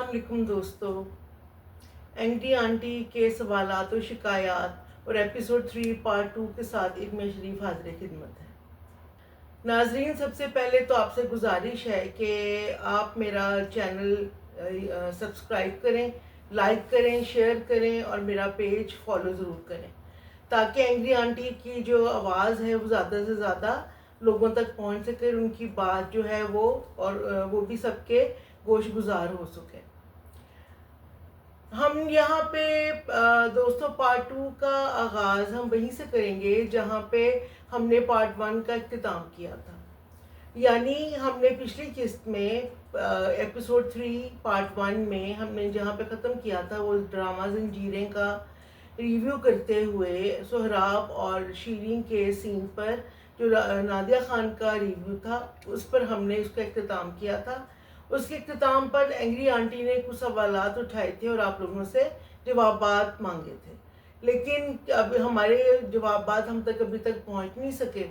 अस्सलाम दोस्तों। Angry aunty के सवालात और शिकायत और एपिसोड 3 पार्ट 2 के साथ एक मैं शरीफ हाजिर खिदमत है। नाजरीन, सबसे पहले तो आपसे गुजारिश है कि आप मेरा चैनल सब्सक्राइब करें, लाइक करें, शेयर करें और मेरा पेज फॉलो ज़रूर करें ताकि एंग्री आंटी की जो आवाज़ है वो ज़्यादा से ज़्यादा लोगों तक पहुंच सके, उनकी बात जो है वो भी सबके गोश गुजार हो सके। हम यहाँ पे दोस्तों पार्ट 2 का आगाज़ हम वहीं से करेंगे जहाँ पे हमने पार्ट 1 का इख्तिताम किया था। यानी हमने पिछली किस्त में एपिसोड 3 पार्ट 1 में हमने जहाँ पे ख़त्म किया था वो ड्रामा ज़ंजीरें का रिव्यू करते हुए सोहराब और शीरीन के सीन पर जो नादिया खान का रिव्यू था उस पर हमने उसका इख्तिताम किया था। उसके इख्तिताम पर एंग्री आंटी ने कुछ सवालात उठाए थे और आप लोगों से जवाबात मांगे थे, लेकिन अब हमारे जवाबात हम तक अभी तक पहुंच नहीं सके।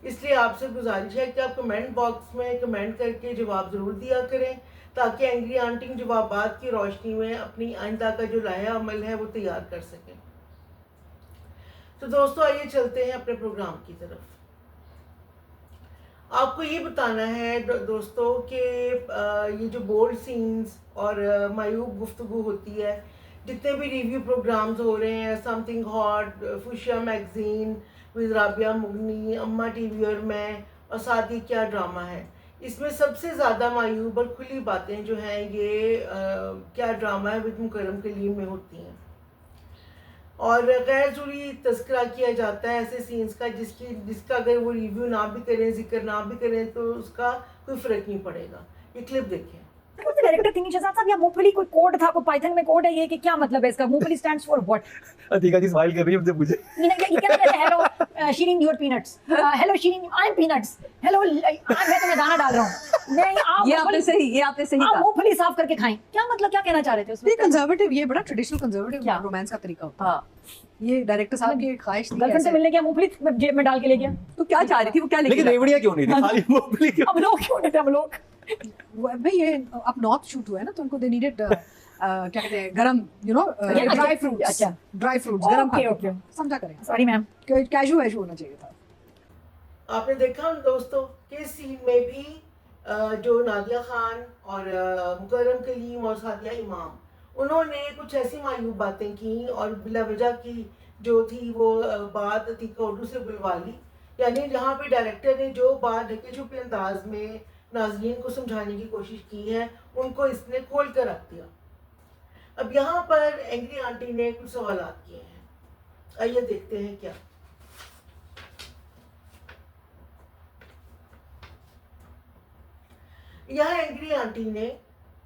इसलिए आपसे गुजारिश है कि आप कमेंट बॉक्स में कमेंट करके जवाब ज़रूर दिया करें ताकि एंग्री आंटी जवाबात की रोशनी में अपनी आइंदा का जो लाया अमल है वो तैयार कर सकें। तो दोस्तों आइए चलते हैं अपने प्रोग्राम की तरफ। आपको ये बताना है दोस्तों कि ये जो बोल्ड सीन्स और मायूब गुफ्तगू होती है, जितने भी रिव्यू प्रोग्राम्स हो रहे हैं, something hot, fuchsia magazine with Rabia मुगनी, अम्मा टीवी और मैं, और साथ ही क्या ड्रामा है, इसमें सबसे ज़्यादा मायूब और खुली बातें जो हैं ये क्या ड्रामा है विद मुकर्रम कलीम में होती हैं। और गैर ज़रूरी तस्करा किया जाता है ऐसे सीन्स का जिसका अगर वो रिव्यू ना भी करें, जिक्र ना भी करें तो उसका कोई फ़र्क नहीं पड़ेगा। ये क्लिप देखें। कौन सा डायरेक्टर थी शहजाद साहब? या मूंगफली कोई कोड था, कोई पाइथन में कोड है ये कि क्या मतलब है इसका? मूंगफली stands for what? Atika ji smile कर रही है मुझे पूछे। ये क्या कहते हैं? Hello Shireen your peanuts, hello Shireen I am peanuts, hello मैं तुम्हें दाना डाल रहा हूं मैं। आप ये आपने सही आप कहा। मूंगफली साफ करके खाएं, क्या मतलब, क्या कहना चाह रहे थे उसमें? ये कंजर्वेटिव, ये बड़ा ट्रेडिशनल कंजर्वेटिव क्या? रोमांस का तरीका होता हाँ, है। ये डायरेक्टर साहब की ख्वाहिश थी गर्लफ्रेंड से मिलने गया, मूंगफली जेब में डाल के ले गया। तो क्या चाह रही थी वो, क्या लेके लेकिन रेवड़िया क्यों नहीं थी, खाली मूंगफली क्यों? अब लोग क्यों नहीं, हम लोग भाई ये अब नॉर्थ शूट हुआ है ना, तो उनको दे नीडेड क्या कहते हैं, गरम, यू नो, ड्राई फ्रूट्स। अच्छा, ड्राई फ्रूट्स गरम ओके ओके, समझा करें। Sorry ma'am. कैजुअल वैजुअल होना चाहिए था। आपने देखा दोस्तों कि सीन में भी जो नादिया खान और मुकर्रम कलीम और सादिया इमाम, उन्होंने कुछ ऐसी मायूब बातें की और बिला वजह की जो थी वो बात अतीका उर्दू से बुलवा ली। यानी जहाँ पे डायरेक्टर ने जो बात ढके छुपे अंदाज में नाज़रीन को समझाने की कोशिश की है, उनको इसने खोल कर रख दिया। अब यहाँ पर एंग्री आंटी ने कुछ सवालात किए हैं, आइए देखते हैं क्या। यहाँ एंग्री आंटी ने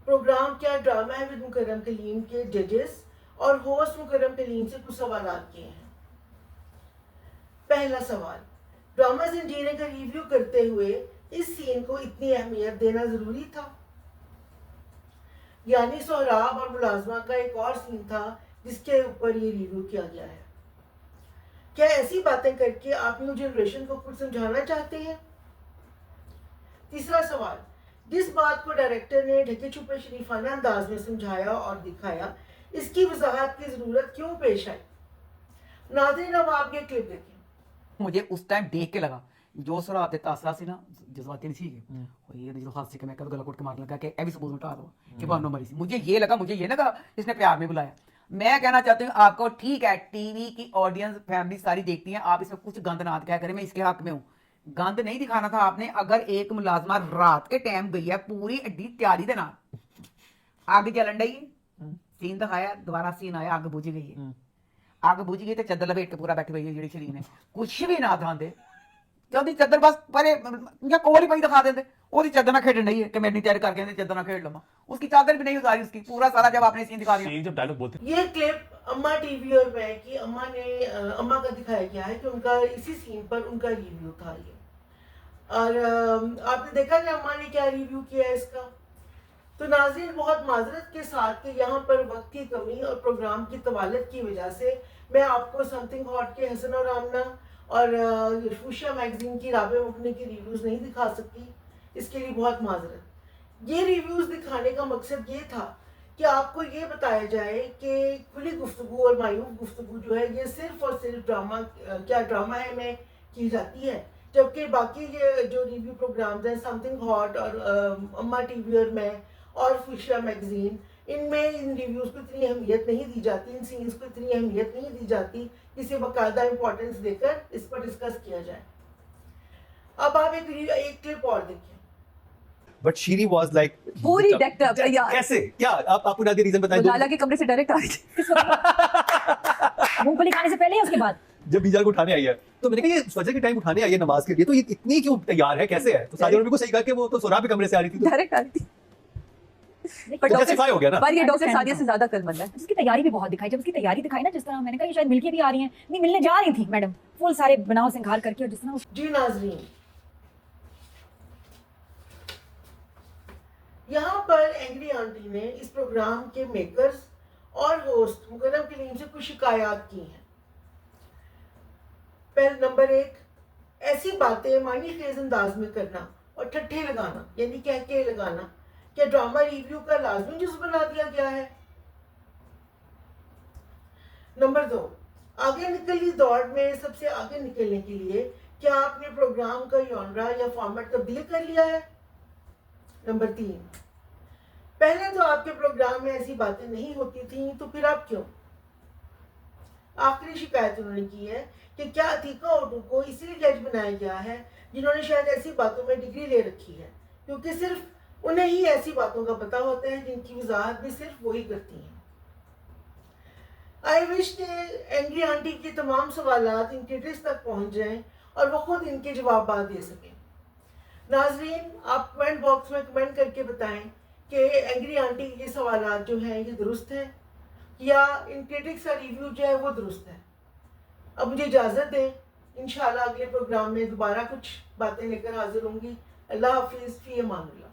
प्रोग्राम क्या ड्रामा है विद मुकर्रम कलीम के जजेस और होस्ट मुकर्रम कलीम से कुछ सवालात किए हैं। पहला सवाल, ड्रामा ज़ंजीरें का रिव्यू करते हुए इस सीन को इतनी अहमियत देना जरूरी था? यानी सोहराब और मुलाजमा का एक और सीन था जिसके ऊपर ये रिव्यू किया गया है। क्या ऐसी बातें करके आप न्यू जनरेशन को कुछ समझाना चाहते हैं? तीसरा सवाल, जिस बात को डायरेक्टर ने ढके छुपे शरीफाना अंदाज में समझाया और दिखाया, इसकी वजाहत की जरूरत क्यों पेश आई? नाज़रीन अब आप ये क्लिप देखें। मुझे उस टाइम देख के लगा जो सर आते तासरा से ना जज्बाती नहीं थी और ये जो हाथ से के मैं कब गला कोट के मारने लगा कि ए भी सबूत उठा दो कि बानो मरी सी। मुझे ये लगा इसने प्यार में बुलाया। मैं कहना चाहती हूँ आपको, ठीक है टीवी की ऑडियंस फैमिली सारी देखती है, आप इसमें कुछ गंद ना क्या करें, मैं इसके हक में हूँ। गंद नहीं दिखाना था आपने। अगर एक मुलाजमा रात के टाइम गई है पूरी एडी तैयारी दे नाल, अग चलन डई, सीन दिखाया, दोबारा सीन आया, अग बुझ गई है। अग बुझ गई तो चदर लपेट के पूरा बैठी हुई है जी शरीर ने, कुछ भी ना दिखाते जल्दी चदर बस परे या कोल ही पई दिखा देते, ओदी चदर ना खेडन नहीं है कि मैं इतनी तैयारी करके चदर ना खेड लवा, उसकी चादर भी नहीं उतारी उसकी, पूरा सारा जब आपने सीन दिखा दिया। जब डायलॉग बोलते ये क्लिप अम्मा टीवी और मैं की अम्मा का दिखाया गया है कि उनका इसी सीन पर उनका रिव्यू था ये। और आपने देखा कि अम्मा ने क्या रिव्यू किया है इसका। तो नाज़रीन बहुत माजरत के साथ कि यहाँ पर वक्त की कमी और प्रोग्राम की तवालत की वजह से मैं आपको समथिंग हॉट के हसन और आमना और फुशिया मैगजीन की राबे मुगनी की रिव्यूज़ नहीं दिखा सकती, इसके लिए बहुत माजरत। ये रिव्यूज़ दिखाने का मकसद ये था कि आपको ये बताया जाए कि खुली गुफ्तगू और मायूब गुफ्तगू जो है ये सिर्फ और सिर्फ ड्रामा, क्या ड्रामा है में की जाती है, जबकि बाकी ये जो रिव्यू प्रोग्राम्स हैं समथिंग हॉट और अम्मा टीवी और मैं और फुशिया मैगजीन, इनमें इन रिव्यूज़ को इतनी अहमियत नहीं दी जाती, इन सीन्स को इतनी अहमियत नहीं दी जाती, इसे बाकायदा इंपॉर्टेंस देकर इस पर डिस्कस किया जाए। अब आप एक क्लिप और देखिए। बट शीरी वाज लाइक पूरी decked up, यार। कैसे, क्या आप उन्हें रीजन बताएं। लाला के कमरे से डायरेक्ट आ रही थी। मूंगफली खाने से पहले या उसके बाद? जब बीजाल को उठाने आई है तो मैंने कहा ये फजर के टाइम उठाने आई है नमाज के लिए, तो ये इतनी क्यों तैयार है, कैसे है? तो सादिया ने बिल्कुल सही कहा कि वो तो सोराब के कमरे से आ रही थी, तो डायरेक्ट आ रही थी। तो justify हो गया ना। पर ये डॉक्टर सादिया से ज्यादा कर्मंद है। उसकी तैयारी भी बहुत दिखाई, जब उसकी तैयारी दिखाई ना, जिस तरह मैंने कहा ये शायद मिलके भी आ रही हैं, नहीं मिलने जा रही थी मैडम, फुल सारे बनाव सिंगार करके, और जिस तरह जी नाजरीन, यहाँ पर एंग्री आंटी ने इस प्रोग्राम के मेकर्स और होस्ट मुकर्रम कलीम से कुछ शिकायत की हैं। पहले नंबर 1, ऐसी बातें मानी खेज अंदाज में करना और ठट्ठे लगाना यानी कह के लगाना क्या ड्रामा रिव्यू का लाजमी जुज़ बना दिया गया है? नंबर 2, आगे निकली दौड़ में सबसे आगे निकलने के लिए क्या आपने प्रोग्राम का जॉनरा या फॉर्मेट तब्दील कर लिया है? नंबर 3, पहले तो आपके प्रोग्राम में ऐसी बातें नहीं होती थी, तो फिर आप क्यों? आखिरी शिकायत उन्होंने की है कि क्या अतीका ओटू को इसलिए जज बनाया गया है जिन्होंने शायद ऐसी बातों में डिग्री ले रखी है, क्योंकि सिर्फ उन्हें ही ऐसी बातों का पता होता है जिनकी वजाहत भी सिर्फ वही करती हैं। आई विश के एंग्री आंटी के तमाम सवालात इन क्रिटिक्स तक पहुंच जाएं और वो खुद इनके जवाब दे सकें। नाजरीन, आप कमेंट बॉक्स में कमेंट करके बताएं कि एंग्री आंटी के सवालात जो हैं ये दुरुस्त हैं या इन क्रिटिक्स का रिव्यू जो है वो दुरुस्त है। अब मुझे इजाज़त दें, इंशाल्लाह अगले प्रोग्राम में दोबारा कुछ बातें लेकर हाजिर होंगी। अल्लाह हाफिज़, फ़ी अमानिल्लाह।